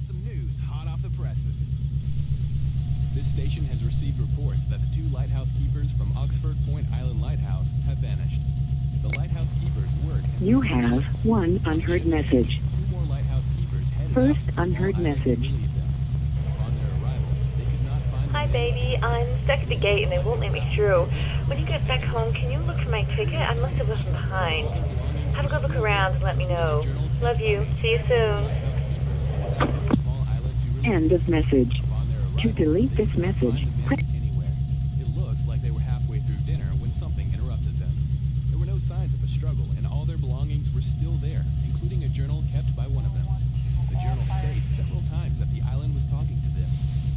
some news hot off the presses. This station has received reports that the two lighthouse keepers from Oxford Point Island Lighthouse have vanished. The lighthouse keepers work... You have one unheard message. Two more lighthouse keepers headed First out to the small unheard island to message. relieve them. Upon their arrival, they could not find... Hi, baby. I'm stuck at the gate and they won't let me through. When you get back home, can you look for my ticket? I must have left it behind. Have a good look around and let me know. Love you. See you soon. End of message. To delete this message, press... Anywhere. It looks like they were halfway through dinner when something interrupted them. There were no signs of a struggle, and all their belongings were still there, including a journal kept by one of them. The journal states several times that the island was talking to them.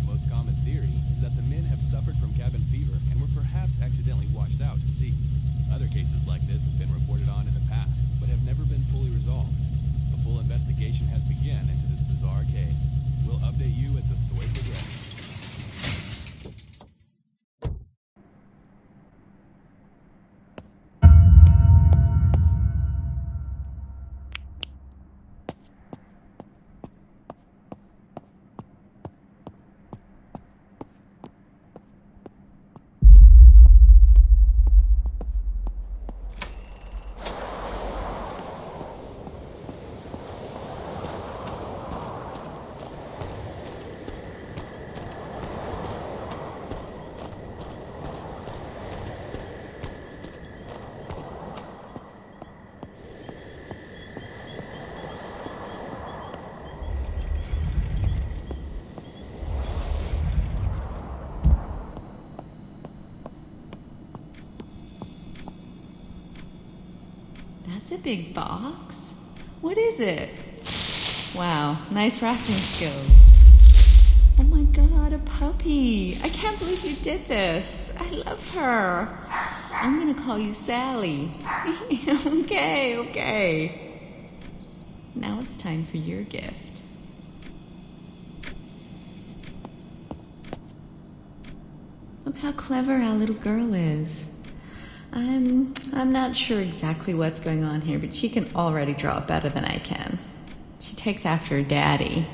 The most common theory is that the men have suffered from cabin fever and were perhaps accidentally washed out to sea. Other cases like this have been reported on in the past, but have never been fully resolved. A full investigation has begun into this bizarre case. We'll update you as the story progresses. That's a big box. What is it? Wow, nice wrapping skills. Oh my god, a puppy. I can't believe you did this. I love her. I'm gonna call you Sally. Okay. Now it's time for your gift. Look how clever our little girl is. I'm not sure exactly what's going on here, but she can already draw better than I can. She takes after her daddy.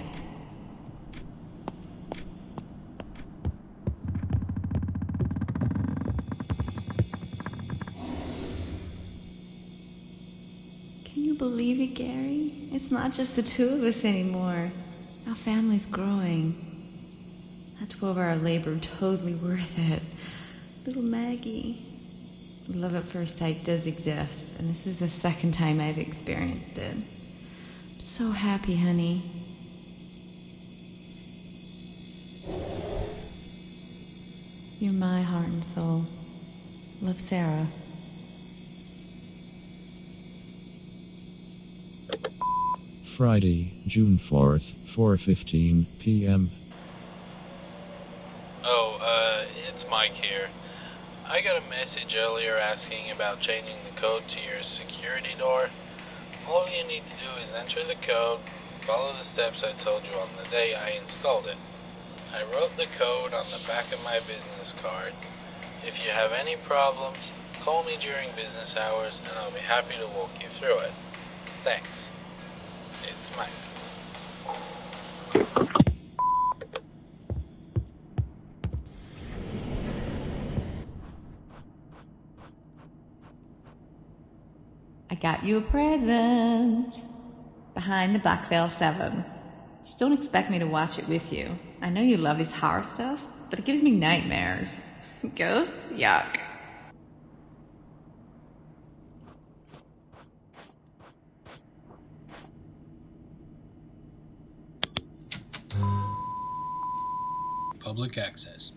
Can you believe it, Gary? It's not just the two of us anymore. Our family's growing. That 12-hour labor totally worth it. Little Maggie. Love at first sight does exist, and this is the second time I've experienced it. I'm so happy, honey. You're my heart and soul. Love, Sarah. Friday, June 4th, 4:15 p.m. It's Mike here. I got a message earlier asking about changing the code to your security door. All you need to do is enter the code, follow the steps I told you on the day I installed it. I wrote the code on the back of my business card. If you have any problems, call me during business hours and I'll be happy to walk you through it. Thanks. It's Mike. I got you a present. Behind the Black Veil 7. Just don't expect me to watch it with you. I know you love this horror stuff, but it gives me nightmares. Ghosts? Yuck. Public access.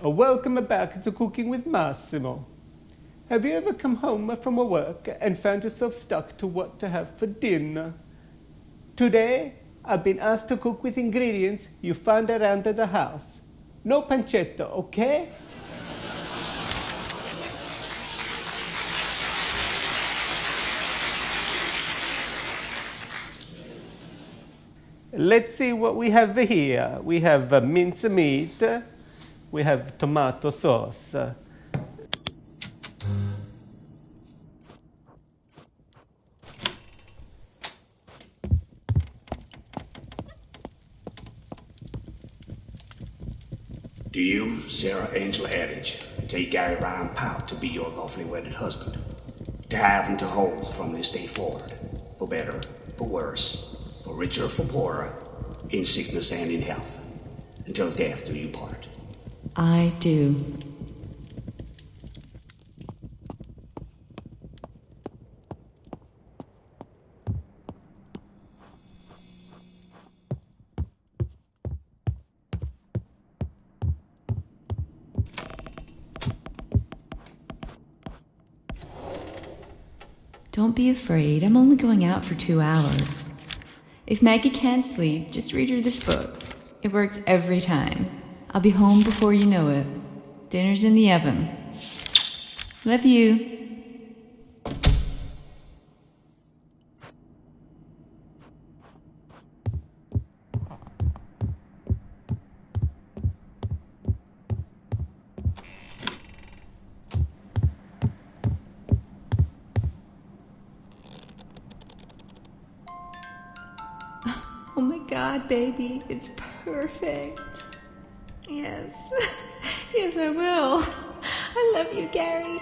Welcome back to Cooking with Massimo. Have you ever come home from work and found yourself stuck to what to have for dinner? Today, I've been asked to cook with ingredients you find around the house. No pancetta, okay? Let's see what we have here. We have mince meat. We have tomato sauce. ancient adage, take Gary Ryan Powell to be your lawfully wedded husband. To have and to hold from this day forward, for better, for worse, for richer, for poorer, in sickness and in health, until death do you part. I do. Don't be afraid, I'm only going out for 2 hours. If Maggie can't sleep, just read her this book. It works every time. I'll be home before you know it. Dinner's in the oven. Love you. Oh my God, baby, it's perfect. Yes, yes, I will. I love you, Gary.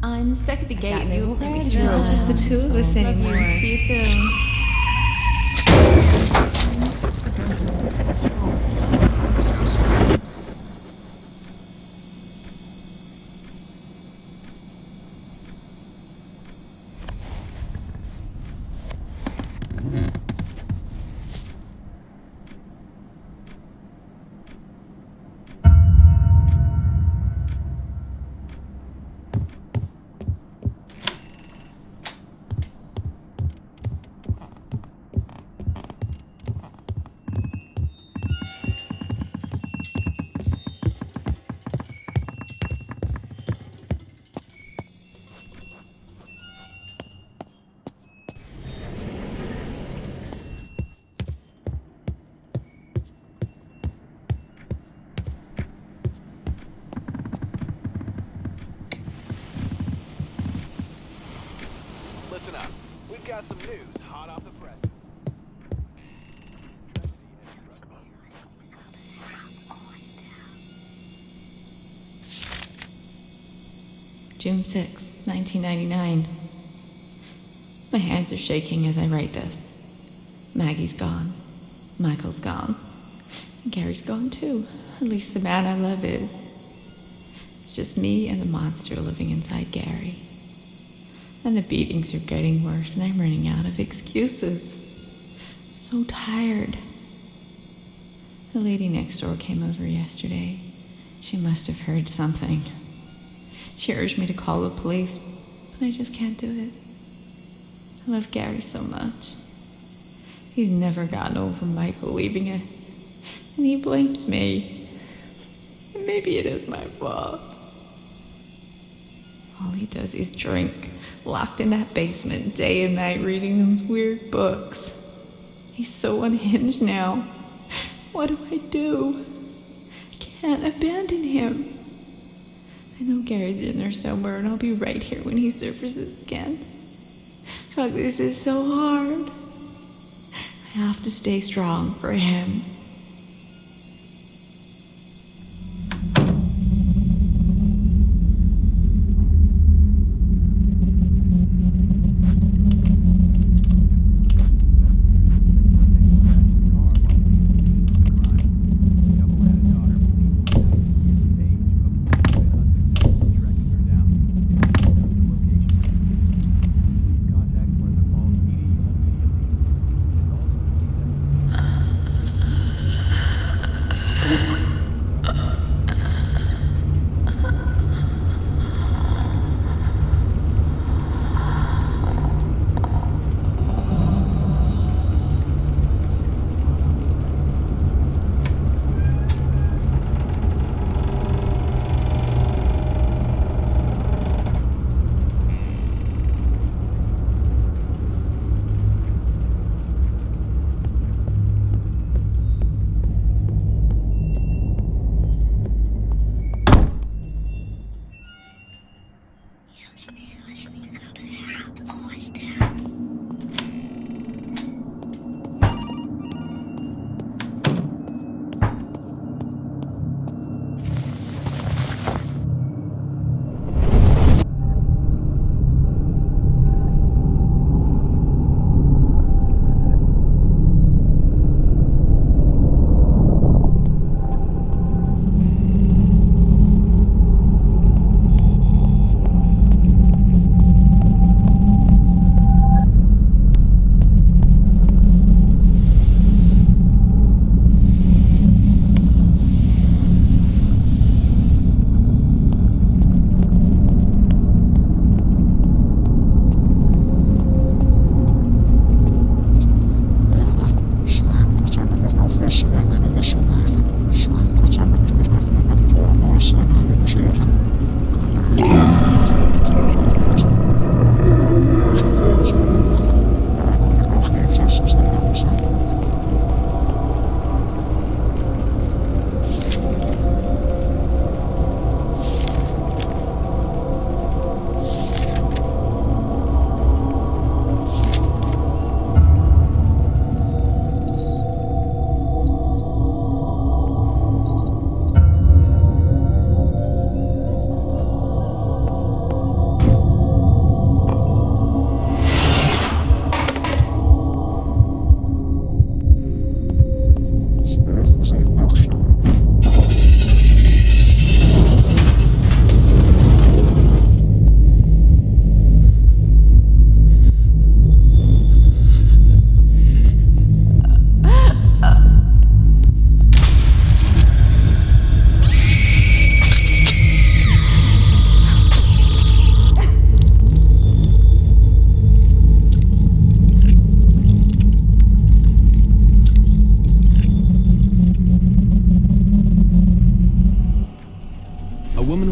I'm stuck at the gate and they won't let me through. It's not just the two of us anymore. See you soon. Listen up. We've got some news hot off the press. June 6, 1999. My hands are shaking as I write this. Maggie's gone. Michael's gone. Gary's gone too. At least the man I love is. It's just me and the monster living inside Gary. And the beatings are getting worse, and I'm running out of excuses. I'm so tired. The lady next door came over yesterday. She must have heard something. She urged me to call the police, but I just can't do it. I love Gary so much. He's never gotten over Michael leaving us, and he blames me. And maybe it is my fault. All he does is drink, locked in that basement day and night reading those weird books. He's so unhinged now. What do I do? I can't abandon him. I know Gary's in there somewhere, and I'll be right here when he surfaces again. Fuck, this is so hard. I have to stay strong for him.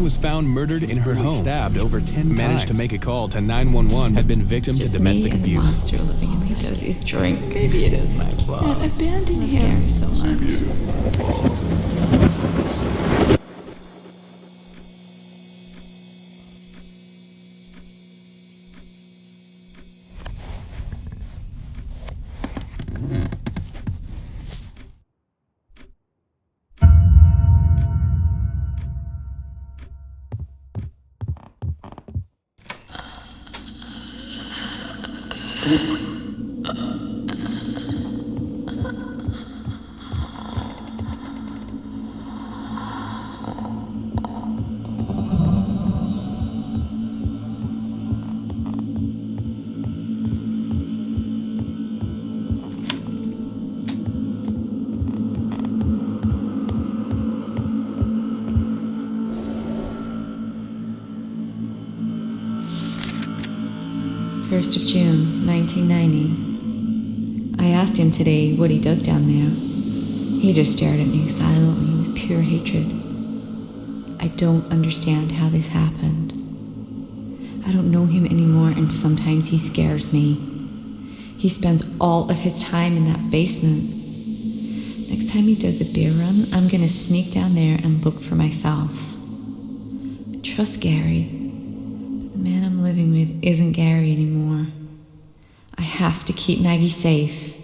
Was found murdered in her home, stabbed over 10 times, managed to make a call to 911, had been victim to domestic abuse. Monster living in me does is drink. Maybe it is my fault. Can't abandon him. Gary so much. 1st of June, 1990. I asked him today what he does down there. He just stared at me silently with pure hatred. I don't understand how this happened. I don't know him anymore, and sometimes he scares me. He spends all of his time in that basement. Next time he does a beer run, I'm gonna sneak down there and look for myself. I trust Gary, but the man I'm living with isn't Gary anymore. I have to keep Maggie safe,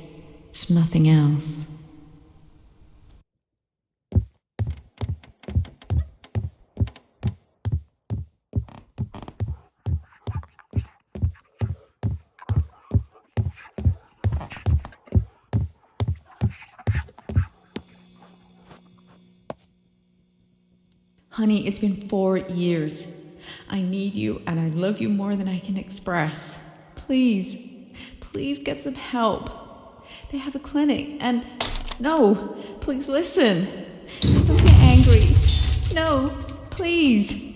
if nothing else. Honey, it's been 4 years. I need you and I love you more than I can express. Please get some help. They have a clinic and... No, please listen. Don't get angry. No, please.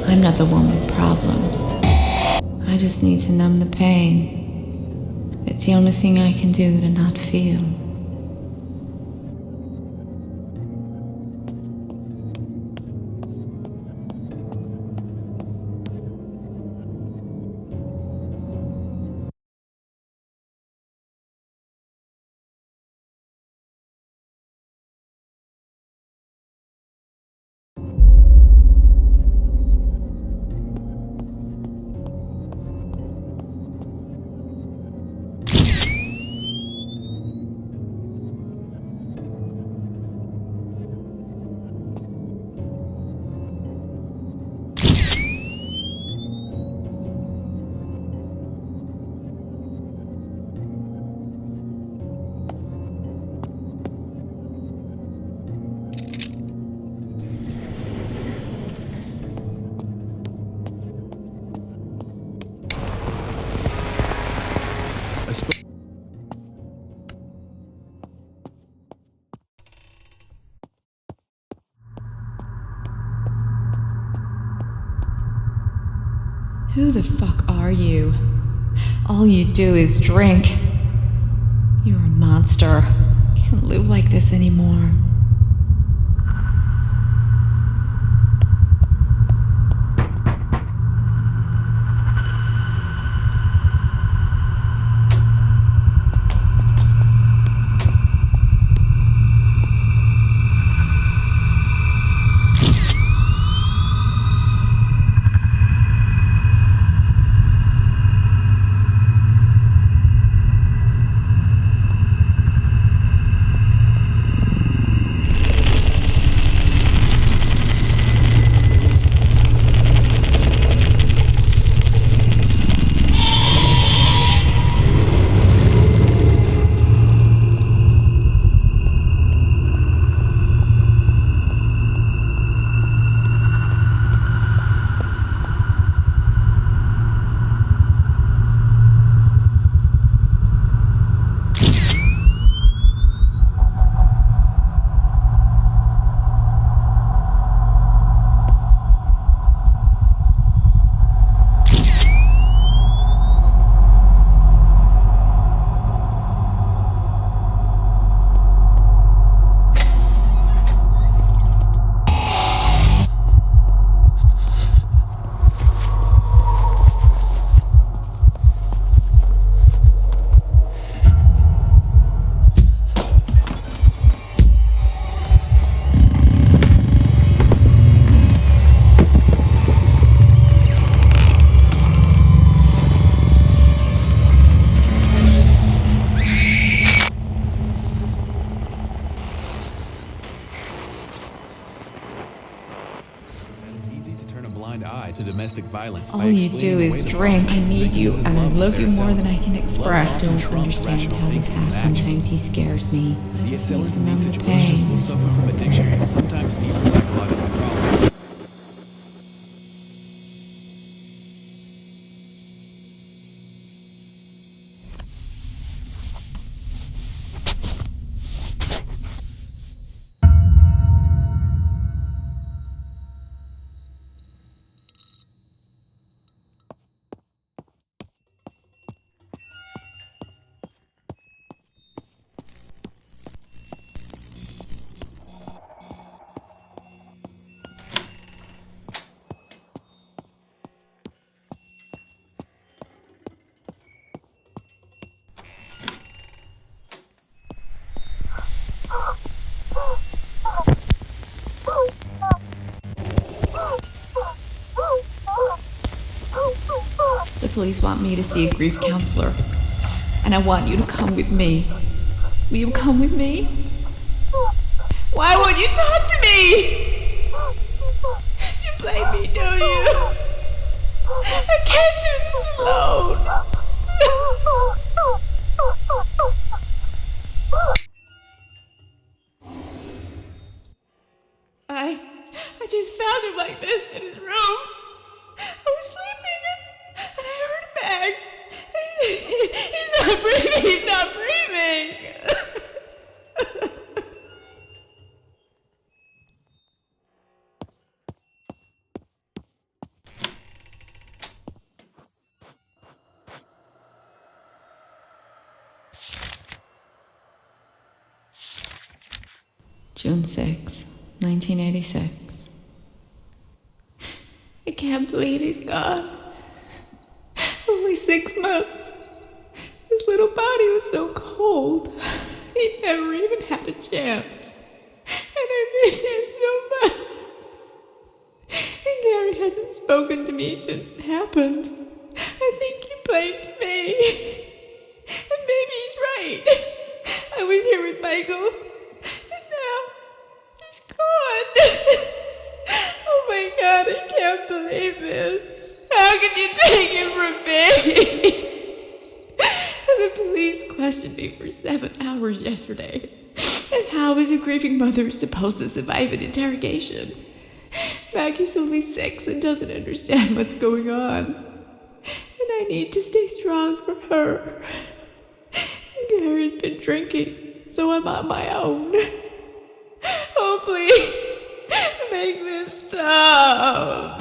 I'm not the one with problems. I just need to numb the pain. It's the only thing I can do to not feel. Who the fuck are you? All you do is drink. You're a monster. Can't live like this anymore. domestic violence All by you do explaining is away the drink. I problem, need thinking you, isn't and I love love that you they're more than selling. I can express. Love Don't often trumps understand rational how this thinking and has. action. Sometimes he scares me. I The just need assailant to in numb these the situations will pain. suffer from addiction and sometimes deeper psychological problems. The police want me to see a grief counselor, and I want you to come with me. Will you come with me? Why won't you talk to me? You blame me, don't you? I can't do this alone. I just found him like this in his room. I was sleeping and I heard a bang. He's not breathing. He's not breathing. June 6, 1986. I can't believe he's gone. Only 6 months. His little body was so cold. He never even had a chance. And I miss him so much. And Gary hasn't spoken to me since it happened. I think he blames me. And maybe he's right. I was here with Michael. And now he's gone. Oh my God, I can't believe this. How could you take him from me? The police questioned me for 7 hours yesterday. And how is a grieving mother supposed to survive an interrogation? Maggie's only 6 and doesn't understand what's going on. And I need to stay strong for her. Gary's been drinking, so I'm on my own. Oh, please, make this stop.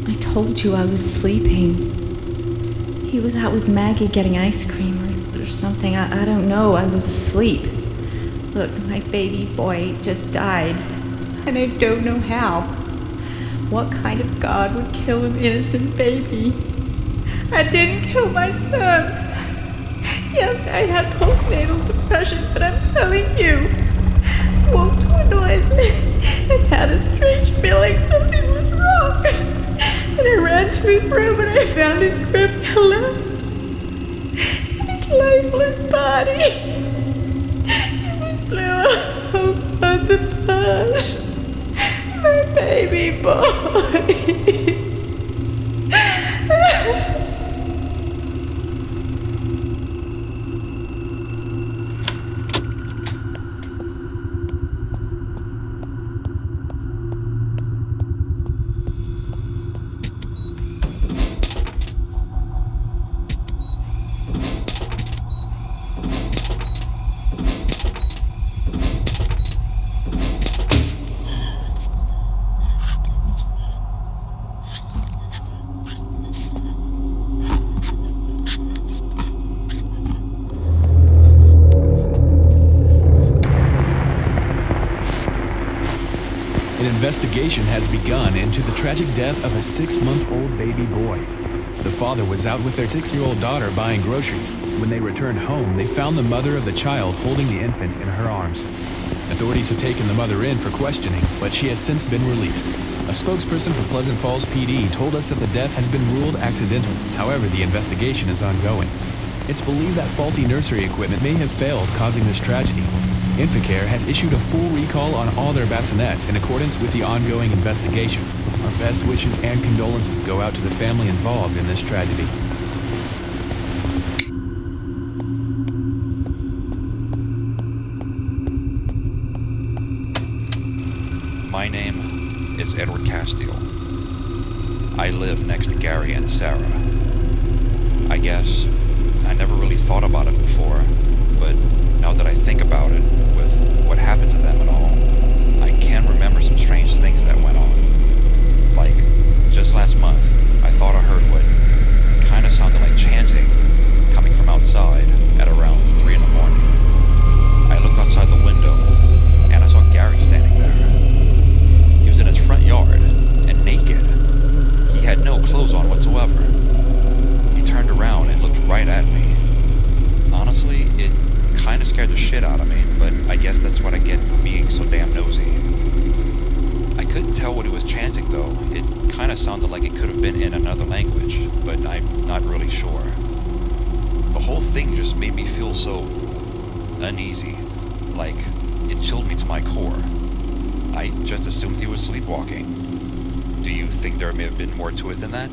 I told you I was sleeping. He was out with Maggie getting ice cream or something. I don't know. I was asleep. Look, my baby boy just died. And I don't know how. What kind of God would kill an innocent baby? I didn't kill my son. Yes, I had postnatal depression, but I'm telling you, I woke to a noise and had a strange feeling something was wrong. And I ran to his room and I found his crib collapsed. his lifeless body. It blew up on the bush. My baby boy. An investigation has begun into the tragic death of a 6-month-old baby boy. The father was out with their 6-year-old daughter buying groceries. When they returned home, they found the mother of the child holding the infant in her arms. Authorities have taken the mother in for questioning, but she has since been released. A spokesperson for Pleasant Falls PD told us that the death has been ruled accidental. However, the investigation is ongoing. It's believed that faulty nursery equipment may have failed, causing this tragedy. Inflicare has issued a full recall on all their bassinets in accordance with the ongoing investigation. Our best wishes and condolences go out to the family involved in this tragedy. My name is Edward Castile. I live next to Gary and Sarah. I guess I never really thought about it before, but now that I think about it, with what happened to them and all, I can remember some strange things that went on. Like, just last month, I thought I heard what kind of sounded like chanting coming from outside at around 3 in the morning. I looked outside the window, and I saw Gary standing there. He was in his front yard, and naked. He had no clothes on whatsoever. He turned around and looked right at me. Honestly, it kind of scared the shit out of me, but I guess that's what I get for being so damn nosy. I couldn't tell what he was chanting though. It kind of sounded like it could have been in another language, but I'm not really sure. The whole thing just made me feel so uneasy, like it chilled me to my core. I just assumed he was sleepwalking. Do you think there may have been more to it than that?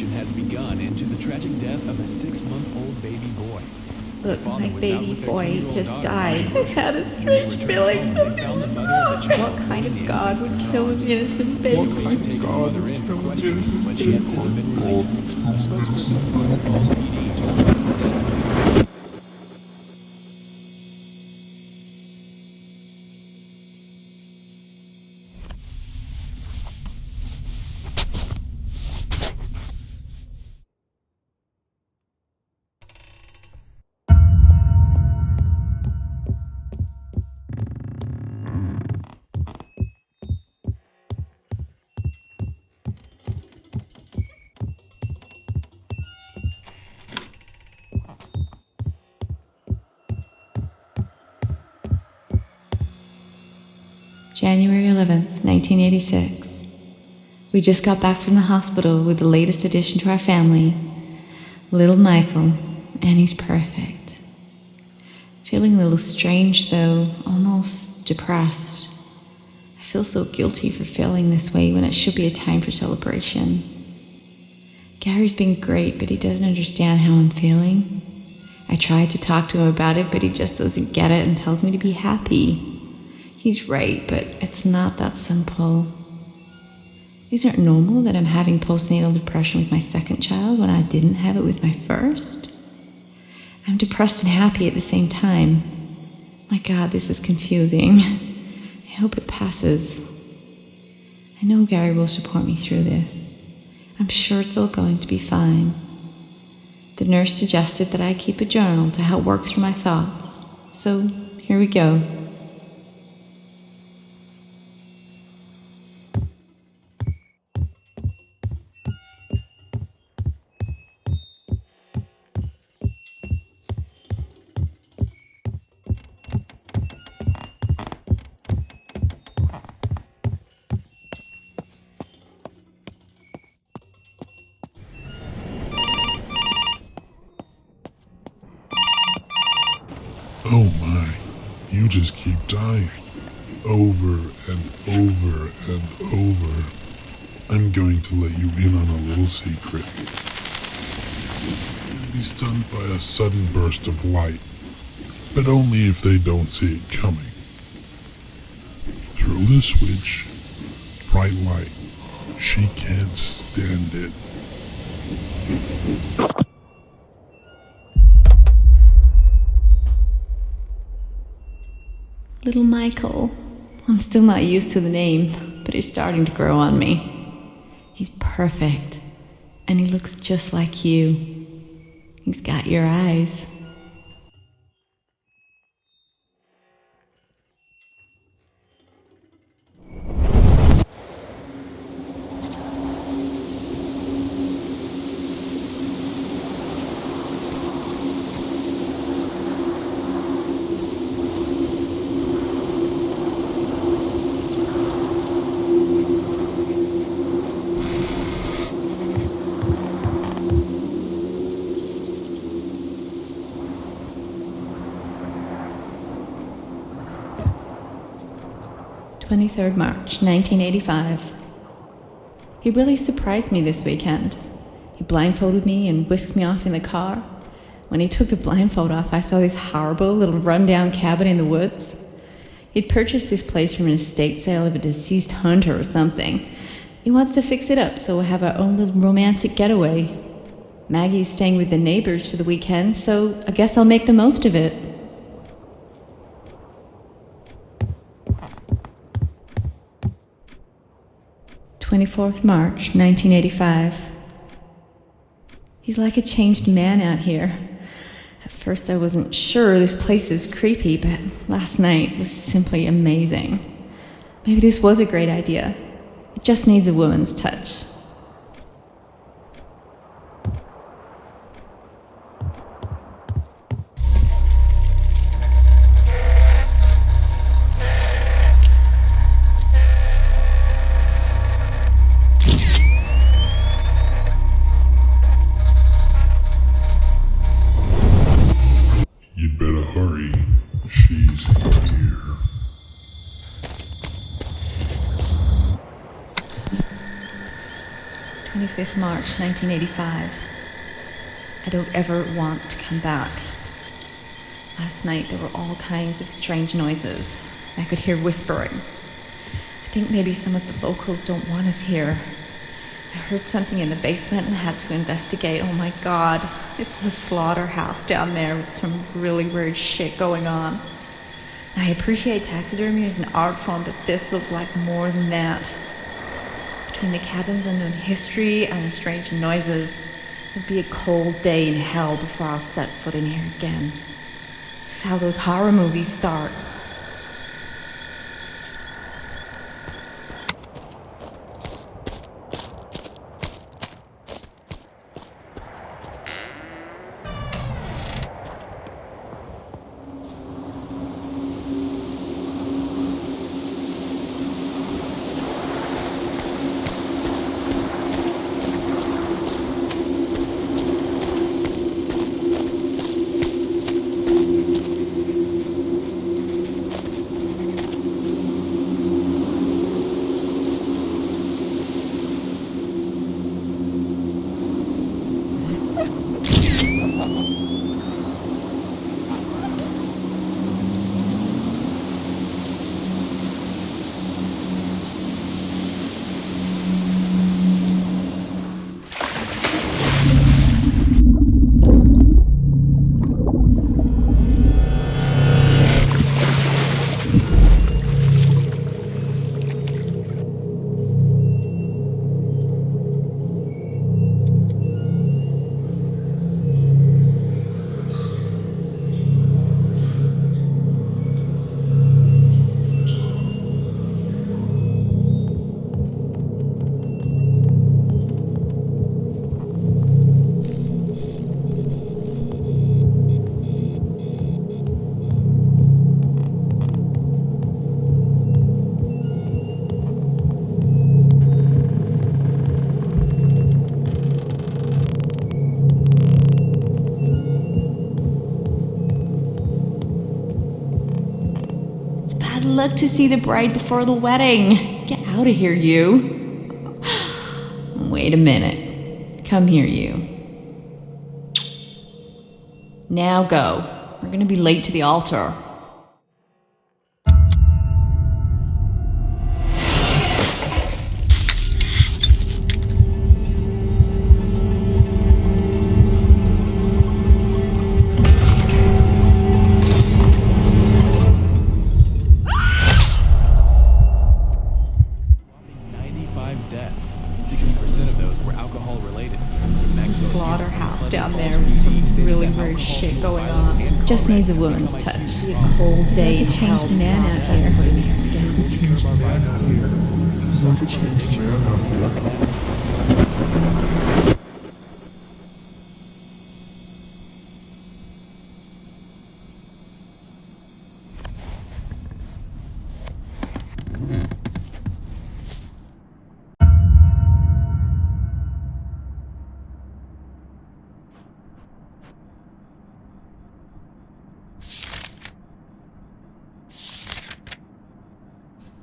investigation has begun into the tragic death of a 6-month-old baby boy. Look, my baby boy just died. I had a strange feeling. What kind of God would kill an innocent baby? What kind of God would kill an innocent baby? But she has since been released. A spokesperson for Pleasant Falls PD told us that the death has been... January 11th, 1986. We just got back from the hospital with the latest addition to our family, little Michael, and he's perfect. Feeling a little strange though, almost depressed. I feel so guilty for feeling this way when it should be a time for celebration. Gary's been great, but he doesn't understand how I'm feeling. I tried to talk to him about it, but he just doesn't get it and tells me to be happy. He's right, but it's not that simple. Isn't it normal that I'm having postnatal depression with my second child when I didn't have it with my first? I'm depressed and happy at the same time. My God, this is confusing. I hope it passes. I know Gary will support me through this. I'm sure it's all going to be fine. The nurse suggested that I keep a journal to help work through my thoughts. So, here we go. Oh my, you just keep dying. Over and over and over. I'm going to let you in on a little secret. You'll be stunned by a sudden burst of light, but only if they don't see it coming. Throw the switch, bright light. She can't stand it. Little Michael. I'm still not used to the name, but he's starting to grow on me. He's perfect, and he looks just like you. He's got your eyes. March 1985. He really surprised me this weekend. He blindfolded me and whisked me off in the car. When he took the blindfold off, I saw this horrible little rundown cabin in the woods. He'd purchased this place from an estate sale of a deceased hunter or something. He wants to fix it up so we'll have our own little romantic getaway. Maggie's staying with the neighbors for the weekend, so I guess I'll make the most of it. March 1985. He's like a changed man out here. At first I wasn't sure this place is creepy, but last night was simply amazing. Maybe this was a great idea. It just needs a woman's touch. You'd better hurry. She's here. 5th March, 1985. I don't ever want to come back. Last night there were all kinds of strange noises. I could hear whispering. I think maybe some of the locals don't want us here. I heard something in the basement and had to investigate. Oh my God, it's the slaughterhouse down there with some really weird shit going on. I appreciate taxidermy as an art form, but this looked like more than that. Between the cabin's unknown history and the strange noises, it would be a cold day in hell before I'll set foot in here again. This is how those horror movies start. Look to see the bride before the wedding. Get out of here, you. Wait a minute. Come here, you. Now go. We're gonna be late to the altar. Just needs a woman's touch. Be a cold day in hell. Changed man out here.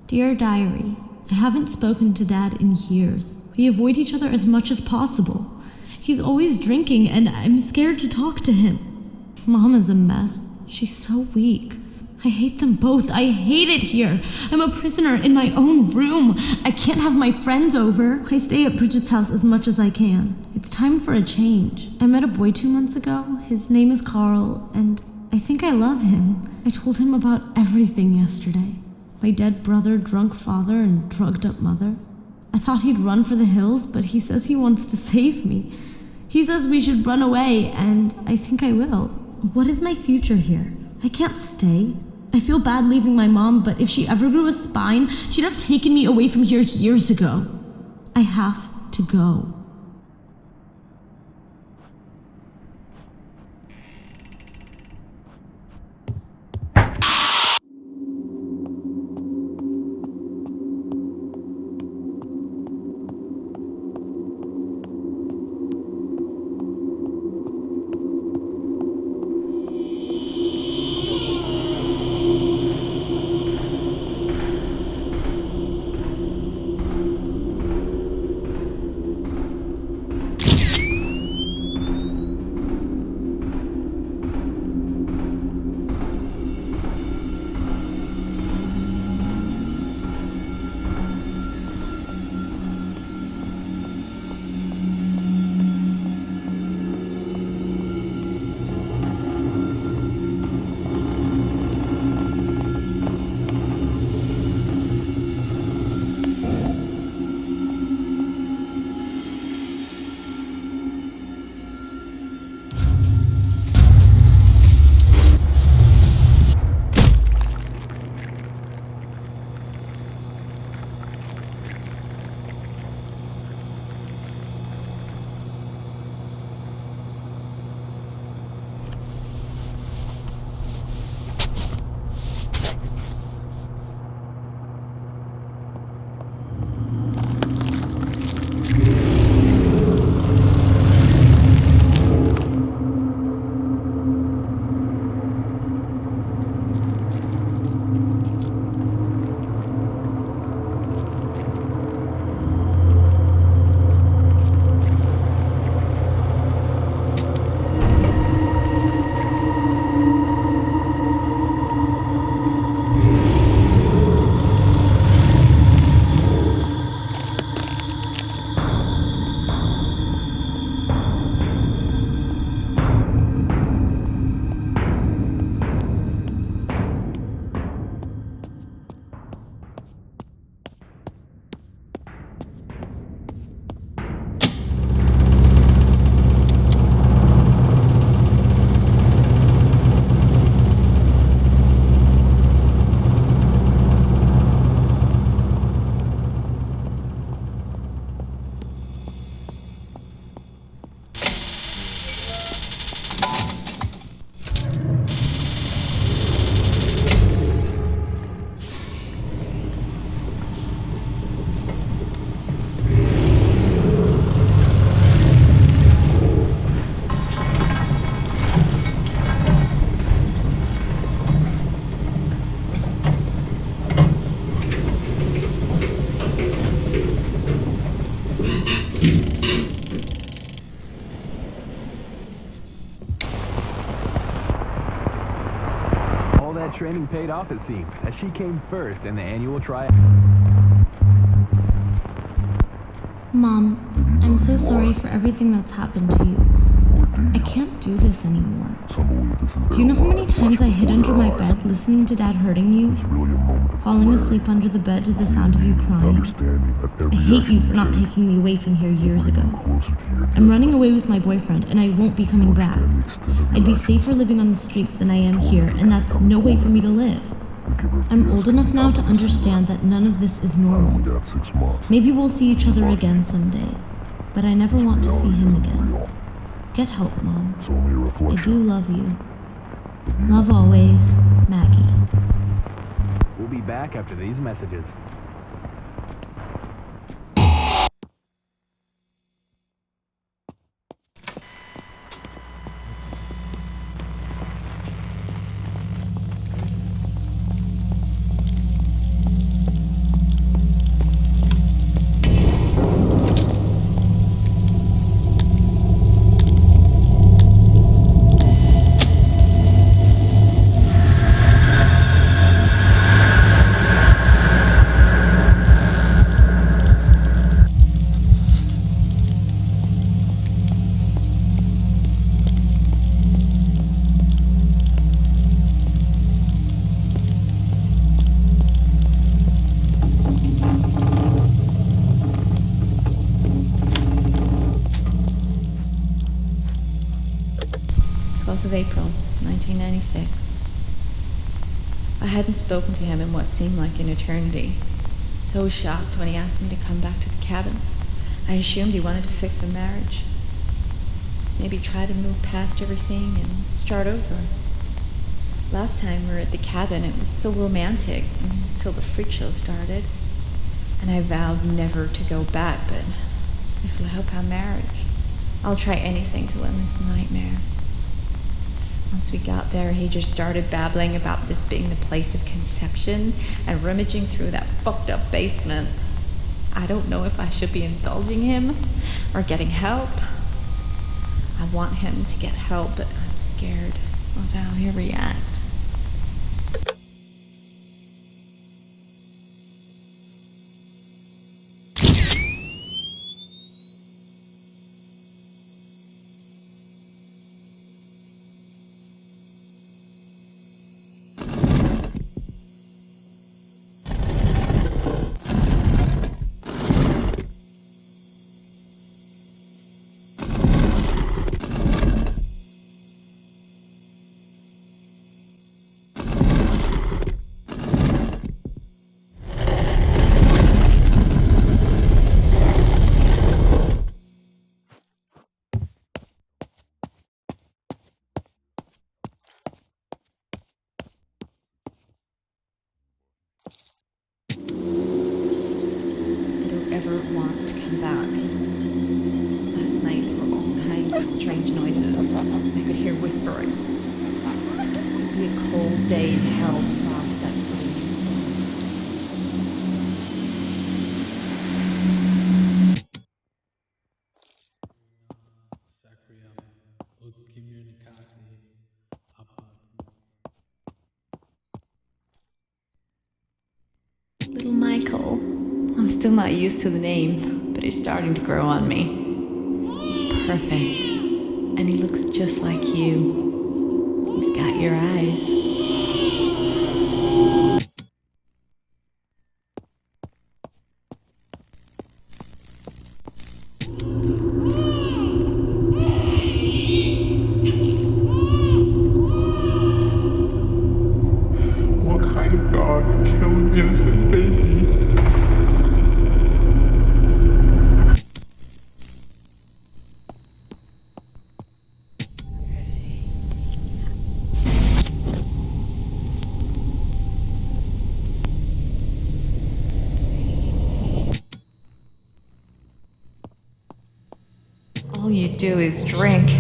Dear Diary, I haven't spoken to Dad in years. We avoid each other as much as possible. He's always drinking and I'm scared to talk to him. Mom is a mess. She's so weak. I hate them both. I hate it here. I'm a prisoner in my own room. I can't have my friends over. I stay at Bridget's house as much as I can. It's time for a change. I met a boy 2 months ago. His name is Carl, and I think I love him. I told him about everything yesterday. My dead brother, drunk father, and drugged up mother. I thought he'd run for the hills, but he says he wants to save me. He says we should run away, and I think I will. What is my future here? I can't stay. I feel bad leaving my mom, but if she ever grew a spine, she'd have taken me away from here years ago. I have to go. training paid off, it seems, as she came first in the annual trial. Mom, I'm so sorry for everything that's happened to you. I can't do this anymore. Do you know how many times I hid under my bed listening to Dad hurting you? Falling asleep under the bed to the sound of you crying. I hate you for not taking me away from here years ago. I'm running away with my boyfriend and I won't be coming back. I'd be safer living on the streets than I am here, and that's no way for me to live. I'm old enough now to understand that none of this is normal. Maybe we'll see each other again someday, but I never want to see him again. Get help, Mom. I do love you. Love always, Maggie. We'll be back after these messages. Of April, 1996. I hadn't spoken to him in what seemed like an eternity. So shocked when he asked me to come back to the cabin. I assumed he wanted to fix a marriage. Maybe try to move past everything and start over. Last time we were at the cabin, it was so romantic until the freak show started. And I vowed never to go back, but if it'll help our marriage, I'll try anything to end this nightmare. Once we got there, he just started babbling about this being the place of conception and rummaging through that fucked up basement. I don't know if I should be indulging him or getting help. I want him to get help, but I'm scared of how he'll react. Want to come back. Last night there were all kinds of strange noises. I could hear whispering. It would be a cold day in hell to frost set free. Little Michael. I'm still not used to the name, but he's starting to grow on me. He's perfect, and he looks just like you. He's got your eyes. What kind of God would kill an innocent baby? All you do is drink.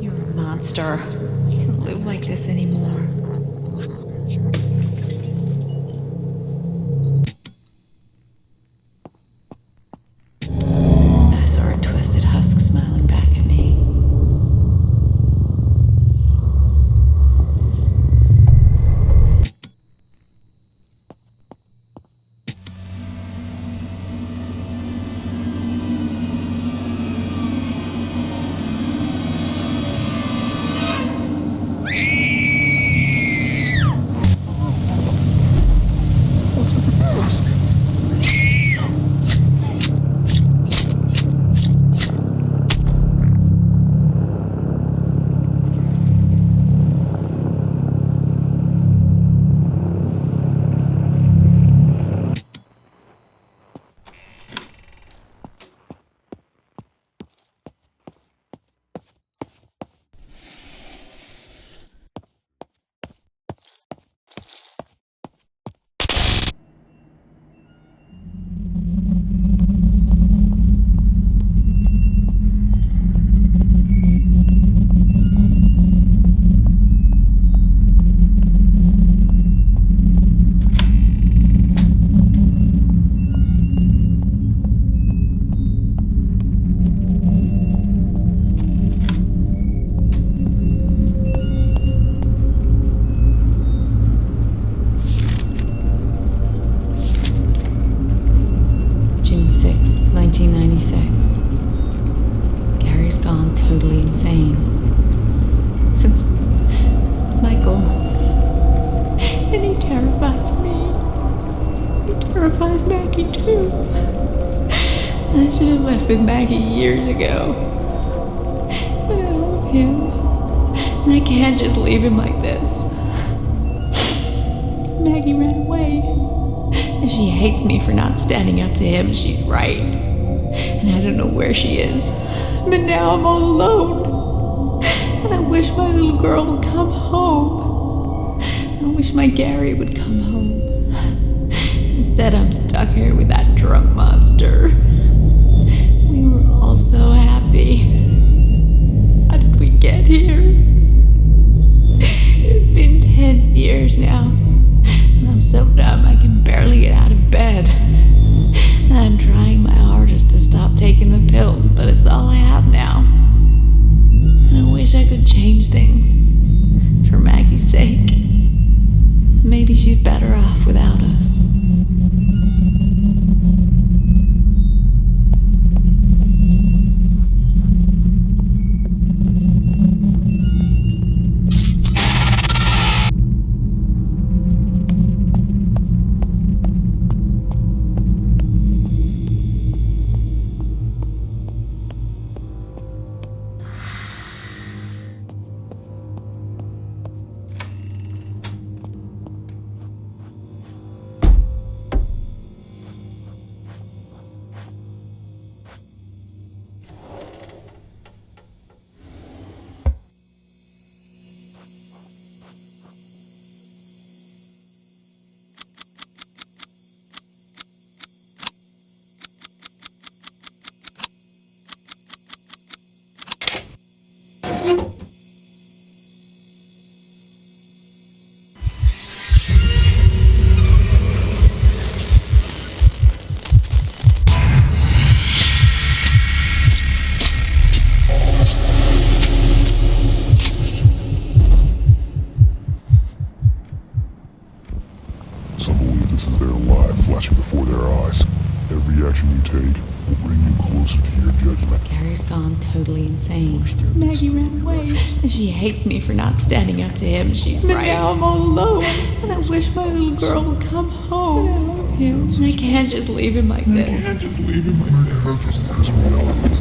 You're a monster. I can't live like this anymore. I saw a twisted husk smiling back at me. gone totally insane. Since Michael. And he terrifies me. He terrifies Maggie too. I should have left with Maggie years ago. But I love him. And I can't just leave him like this. Maggie ran away. And she hates me for not standing up to him. She's right. And I don't know where she is. But now I'm all alone. And I wish my little girl would come home. I wish my Gary would come home. Instead, I'm stuck here with that drunk monster. We were all so happy. How did we get here? It's been 10 years now. And I'm so dumb I can barely get out of bed. And I'm trying my hardest to stop taking the pills, but it's all I have now. And I wish I could change things. For Maggie's sake. Maybe she's better off without us. Some believe this is their life flashing before their eyes. Every action you take will bring you closer to your judgment. Gary's gone totally insane. Maggie ran away. And she hates me for not standing up to him. She's right. Now I'm all alone. And I wish my little girl would come home. And I love him. And I can't just leave him like this. I can't just leave him like this. This reality is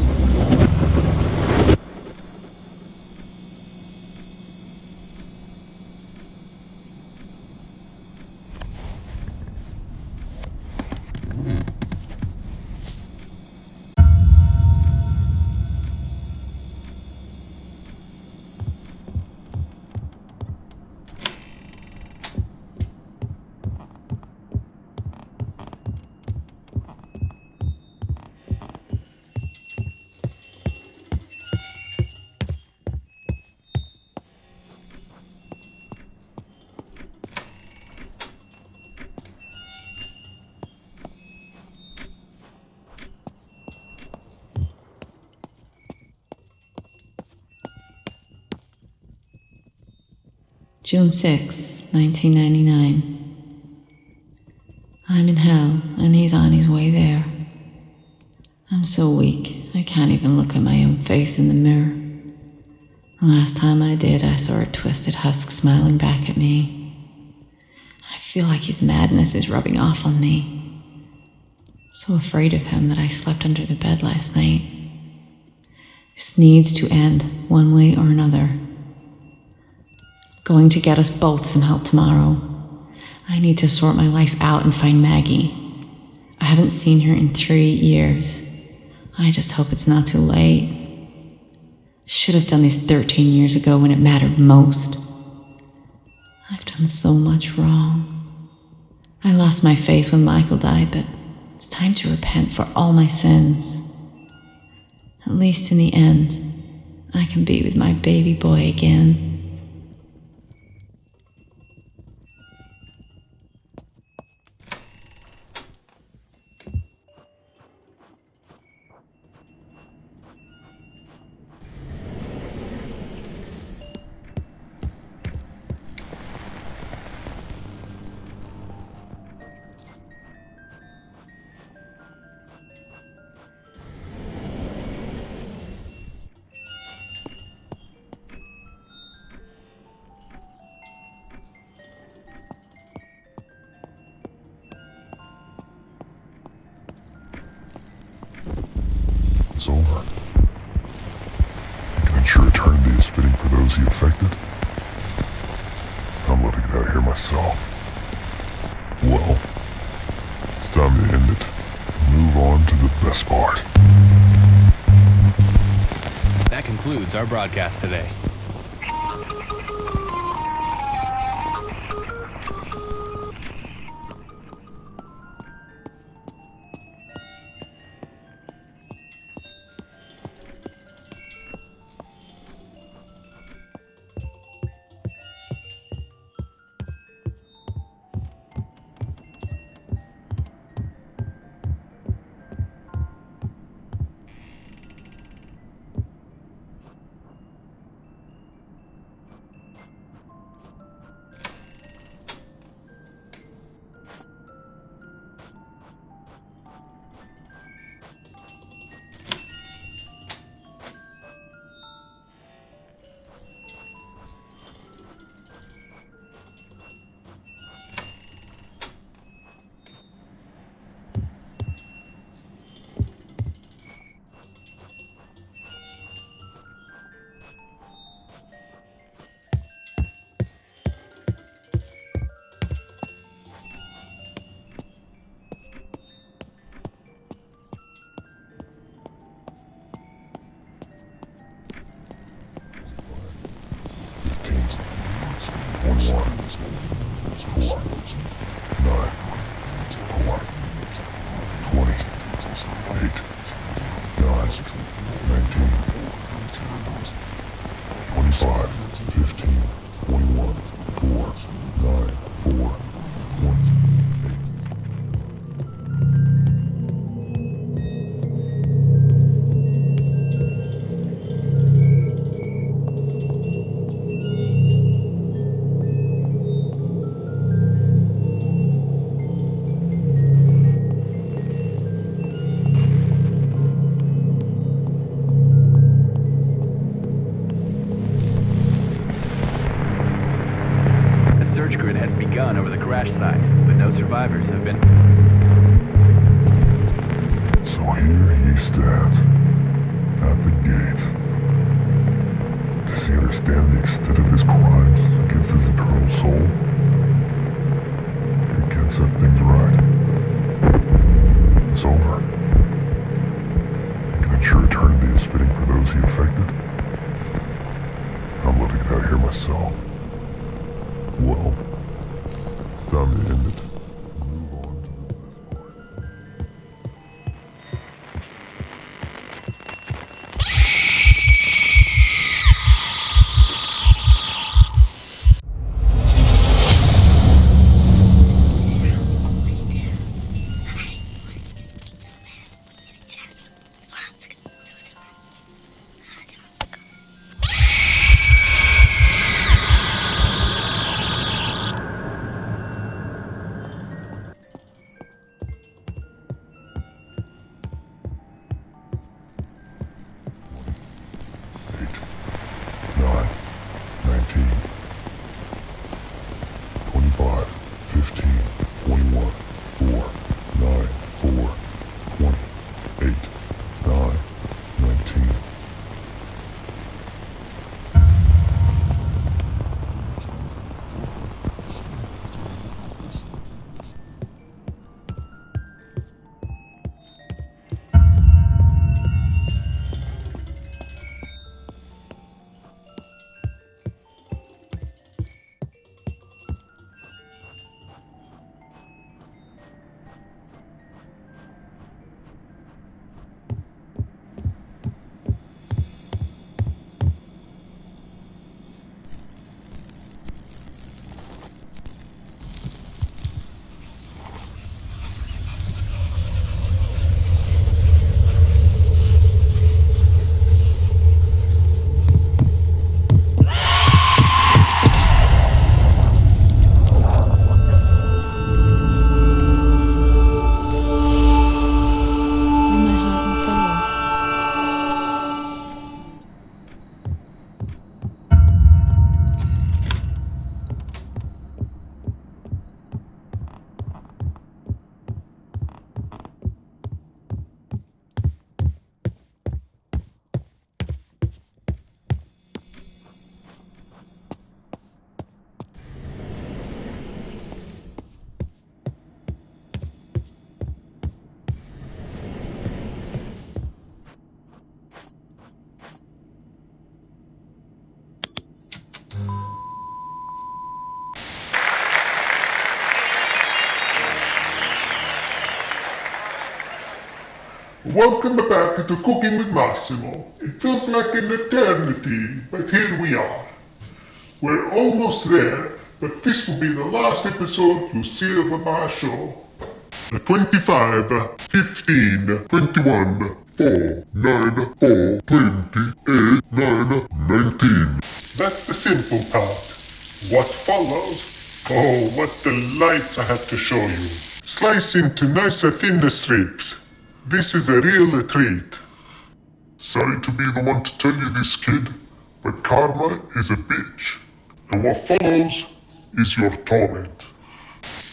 June 6, 1999. I'm in hell, and he's on his way there. I'm so weak, I can't even look at my own face in the mirror. The last time I did, I saw a twisted husk smiling back at me. I feel like his madness is rubbing off on me. So afraid of him that I slept under the bed last night. This needs to end, one way or another. Going to get us both some help tomorrow. I need to sort my life out and find Maggie. I haven't seen her in 3 years. I just hope it's not too late. Should have done this 13 years ago when it mattered most. I've done so much wrong. I lost my faith when Michael died, but it's time to repent for all my sins. At least in the end, I can be with my baby boy again. can ensure eternity is fitting for those he affected. I'm about to get out of here myself. Well, it's time to end it. Move on to the best part. That concludes our broadcast today. Over the crash site, but no survivors have been. So here he stands, at the gate. Does he understand the extent of his crimes against his eternal soul? He can't set things right. It's over. He can ensure eternity is fitting for those he affected. I'm going to get out of here myself. Well, time to end it. Move on to the best part. Welcome back to Cooking with Massimo. It feels like an eternity, but here we are. We're almost there, but this will be the last episode you see of my show. 25, 15, 21, 4, 9, 4, 20, 8, 9, 19. That's the simple part. What follows? Oh, what delights I have to show you. Slice into nice thin strips. This is a real treat. Sorry to be the one to tell you this, kid, but karma is a bitch. And what follows is your torment.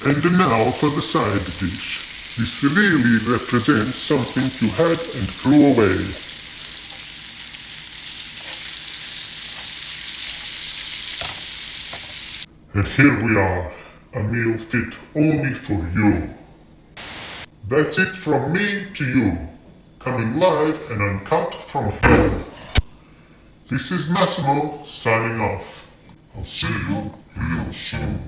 And now for the side dish. This really represents something you had and threw away. And here we are, a meal fit only for you. That's it from me to you, coming live and uncut from hell. This is Massimo signing off. I'll see you real soon.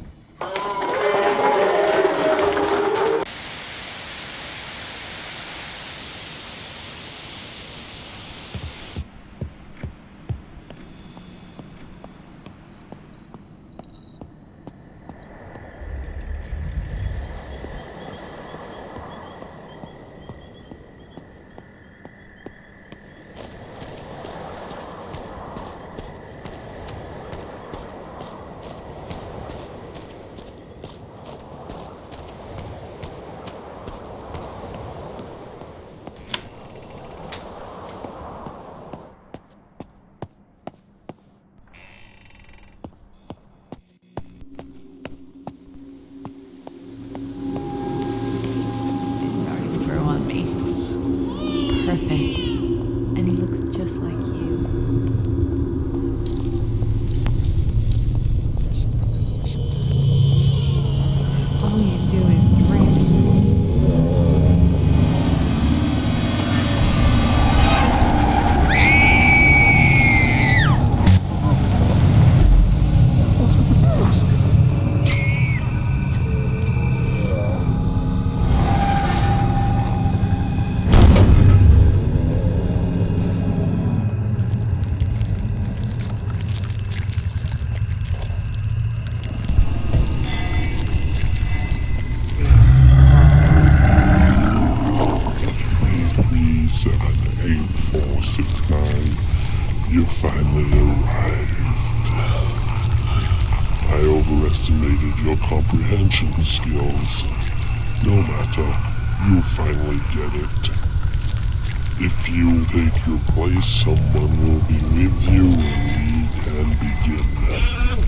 You finally arrived. I overestimated your comprehension skills. No matter, you finally get it. If you take your place, someone will be with you and we can begin.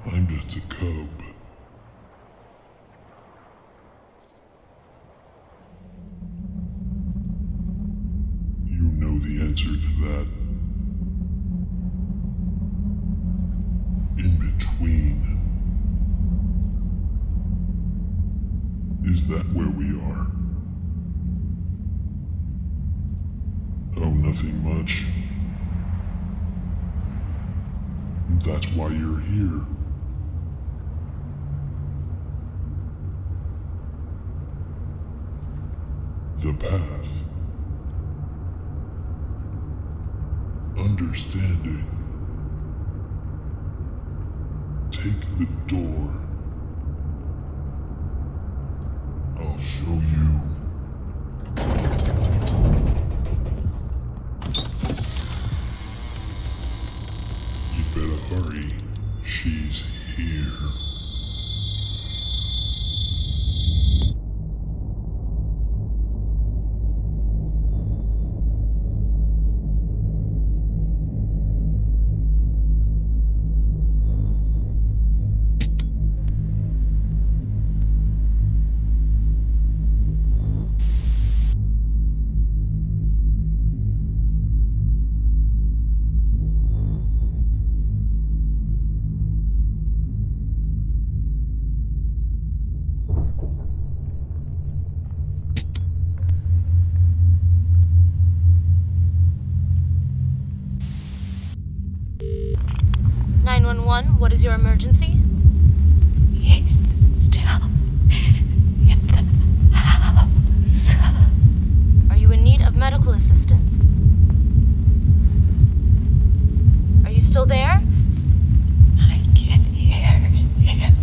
I'm just a cub. You know the answer to that. In between. Is that where we are? Oh, nothing much. That's why you're here. The path. Understanding. Take the door. I'll show you. You better hurry. She's here. What is your emergency? He's still in the house. Are you in need of medical assistance? Are you still there? I can hear him.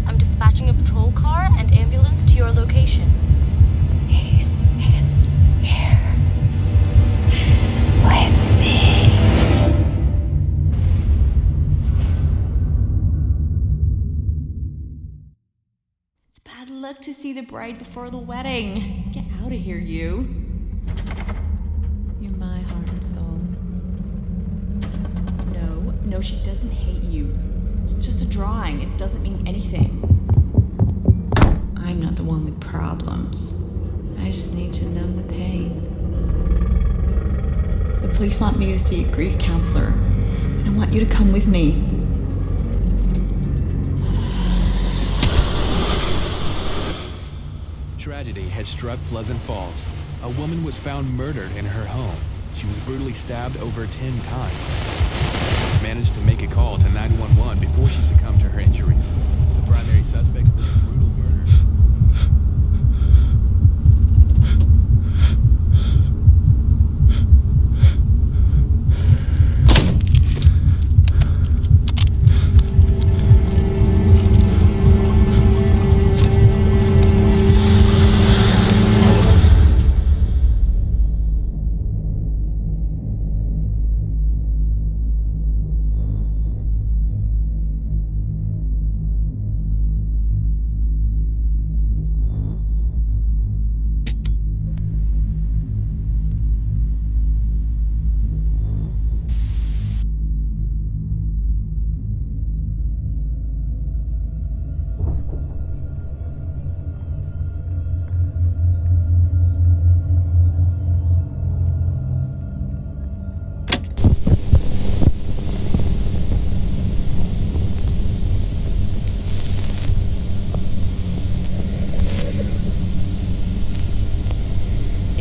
I'm dispatching a patrol car and ambulance to your location. He's in here with me. Bad luck to see the bride before the wedding. Get out of here, you. You're my heart and soul. No, she doesn't hate you. It's just a drawing. It doesn't mean anything. I'm not the one with problems. I just need to numb the pain. The police want me to see a grief counselor, and I want you to come with me. Tragedy has struck Pleasant Falls. A woman was found murdered in her home. She was brutally stabbed over 10 times. Managed to make a call to 911 before she succumbed to her injuries. The primary suspect of this brutal murder...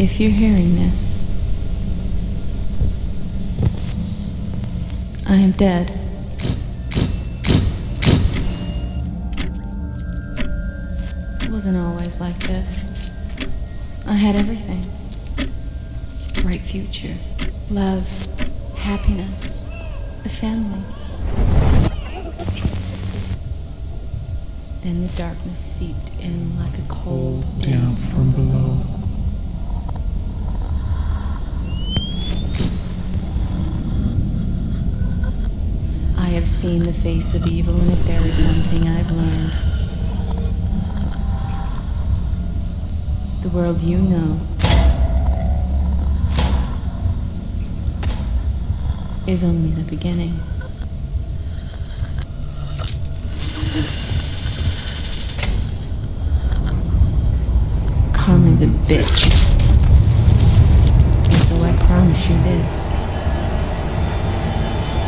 If you're hearing this, I am dead. It wasn't always like this. I had everything. Bright future, love, happiness, a family. Then the darkness seeped in like a cold down from below. I have seen the face of evil, and if there is one thing I've learned, the world you know is only the beginning. Carmen's a bitch. And so I promise you this.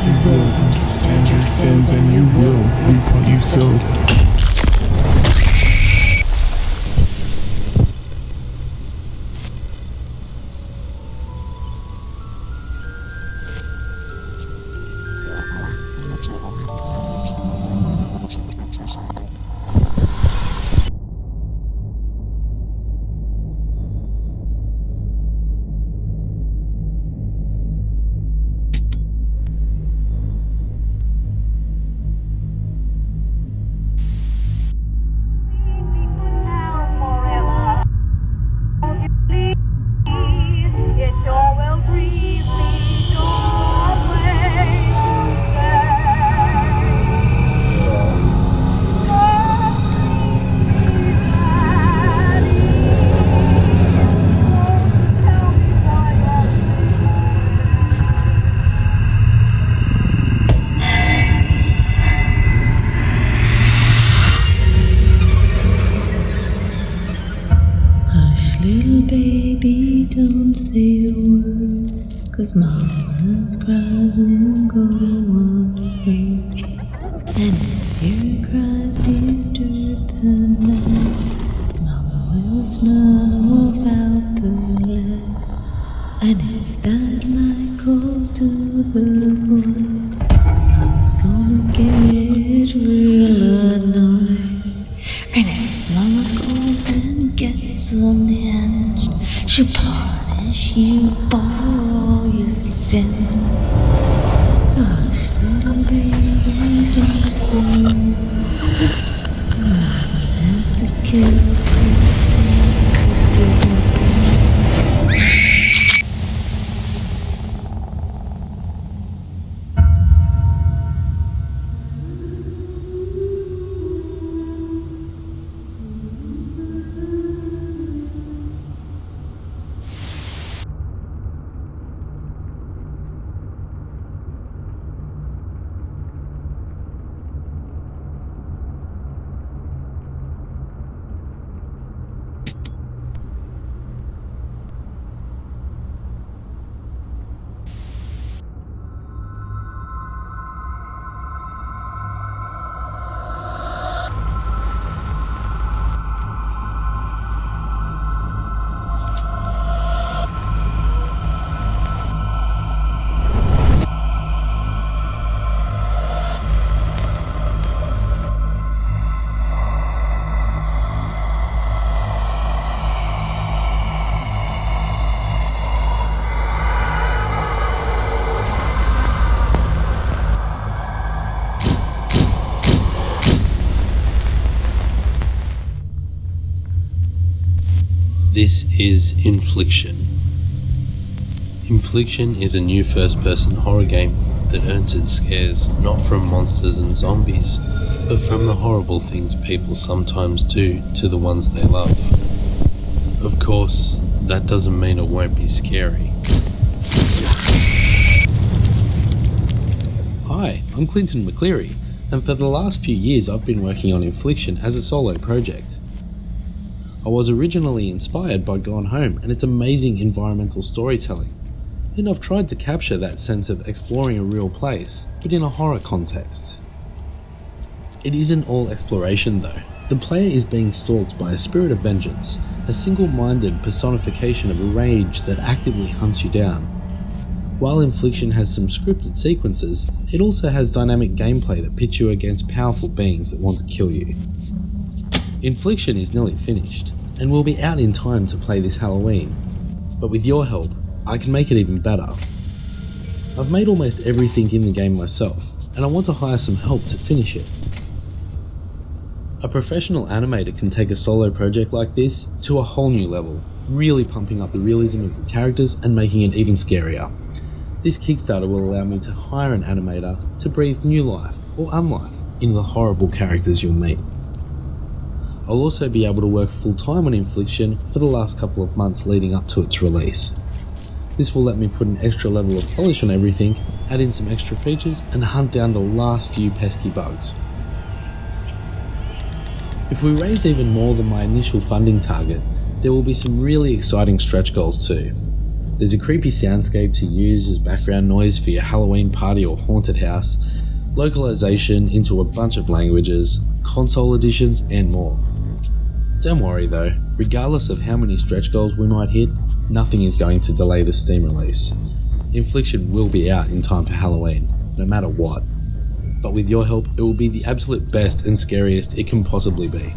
You will understand your sins and you will reap what you've sowed. Don't say a word, 'cause Mama's cries will go one way. And if your cries disturb the night, Mama will snuff out the light. And if that light calls to the void, Mama's gonna get real annoyed. And if Mama goes and gets unhinged, she'll punish you for all your sins. So hush, little baby, don't say a word. Mama has to kill her secret. This is Infliction. Infliction is a new first-person horror game that earns its scares not from monsters and zombies, but from the horrible things people sometimes do to the ones they love. Of course, that doesn't mean it won't be scary. Hi, I'm Clinton McCleary, and for the last few years I've been working on Infliction as a solo project. I was originally inspired by Gone Home and its amazing environmental storytelling. Then I've tried to capture that sense of exploring a real place, but in a horror context. It isn't all exploration though. The player is being stalked by a spirit of vengeance, a single-minded personification of a rage that actively hunts you down. While Infliction has some scripted sequences, it also has dynamic gameplay that pits you against powerful beings that want to kill you. Infliction is nearly finished, and will be out in time to play this Halloween, but with your help, I can make it even better. I've made almost everything in the game myself, and I want to hire some help to finish it. A professional animator can take a solo project like this to a whole new level, really pumping up the realism of the characters and making it even scarier. This Kickstarter will allow me to hire an animator to breathe new life, or unlife, into the horrible characters you'll meet. I'll also be able to work full-time on Infliction for the last couple of months leading up to its release. This will let me put an extra level of polish on everything, add in some extra features, and hunt down the last few pesky bugs. If we raise even more than my initial funding target, There will be some really exciting stretch goals too. There's a creepy soundscape to use as background noise for your Halloween party or haunted house, localization into a bunch of languages, console editions, and more. Don't worry though, regardless of how many stretch goals we might hit, nothing is going to delay the Steam release. Infliction will be out in time for Halloween, no matter what. But with your help, it will be the absolute best and scariest it can possibly be.